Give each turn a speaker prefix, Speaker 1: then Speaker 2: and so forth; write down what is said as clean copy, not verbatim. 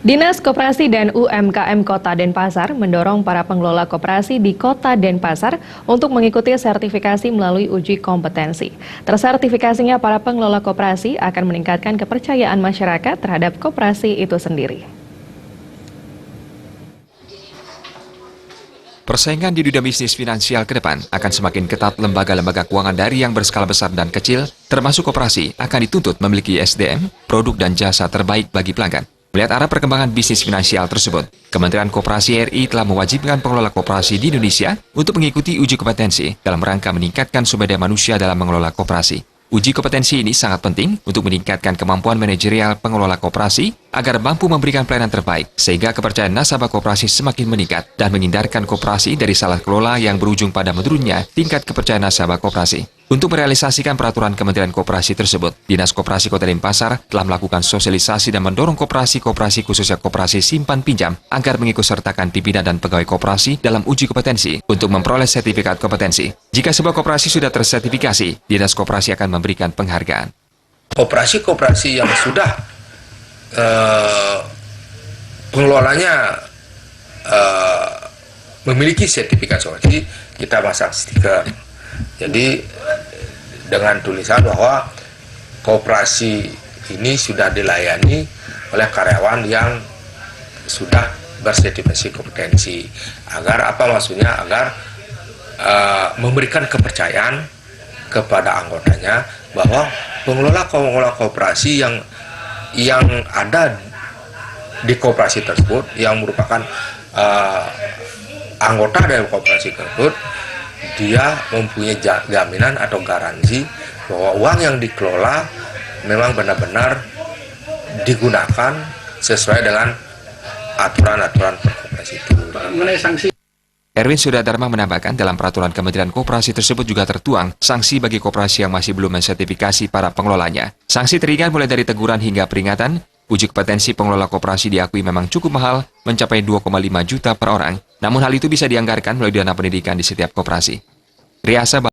Speaker 1: Dinas Koperasi dan UMKM Kota Denpasar mendorong para pengelola koperasi di Kota Denpasar untuk mengikuti sertifikasi melalui uji kompetensi. Tersertifikasinya para pengelola koperasi akan meningkatkan kepercayaan masyarakat terhadap koperasi itu sendiri.
Speaker 2: Persaingan di dunia bisnis finansial ke depan akan semakin ketat. Lembaga-lembaga keuangan dari yang berskala besar dan kecil, termasuk koperasi, akan dituntut memiliki SDM, produk dan jasa terbaik bagi pelanggan. Melihat arah perkembangan bisnis finansial tersebut, Kementerian Koperasi RI telah mewajibkan pengelola koperasi di Indonesia untuk mengikuti uji kompetensi dalam rangka meningkatkan sumber daya manusia dalam mengelola koperasi. Uji kompetensi ini sangat penting untuk meningkatkan kemampuan manajerial pengelola koperasi agar mampu memberikan pelayanan terbaik, sehingga kepercayaan nasabah koperasi semakin meningkat dan menghindarkan koperasi dari salah kelola yang berujung pada menurunnya tingkat kepercayaan nasabah koperasi. Untuk merealisasikan peraturan Kementerian Koperasi tersebut, Dinas Koperasi Kota Denpasar telah melakukan sosialisasi dan mendorong koperasi-koperasi khususnya koperasi simpan pinjam agar mengikutsertakan pimpinan dan pegawai koperasi dalam uji kompetensi untuk memperoleh sertifikat kompetensi. Jika sebuah koperasi sudah tersertifikasi, Dinas Koperasi akan memberikan penghargaan.
Speaker 3: Koperasi-koperasi yang sudah pengelolanya memiliki sertifikat koperasi, kita pasang stiker. Jadi dengan tulisan bahwa koperasi ini sudah dilayani oleh karyawan yang sudah bersertifikasi kompetensi. Agar apa maksudnya? Agar memberikan kepercayaan kepada anggotanya bahwa pengelola koperasi yang ada di koperasi tersebut, yang merupakan anggota dari koperasi tersebut, dia mempunyai jaminan atau garansi bahwa uang yang dikelola memang benar-benar digunakan sesuai dengan aturan-aturan perkoperasi itu.
Speaker 4: Mengenai sanksi,
Speaker 2: Erwin Sudadharma menambahkan dalam peraturan Kementerian Koperasi tersebut juga tertuang sanksi bagi koperasi yang masih belum mensertifikasi para pengelolanya. Sanksi teringan mulai dari teguran hingga peringatan. Uji kompetensi pengelola koperasi diakui memang cukup mahal, mencapai 2,5 juta per orang. Namun hal itu bisa dianggarkan melalui dana pendidikan di setiap koperasi. Riasa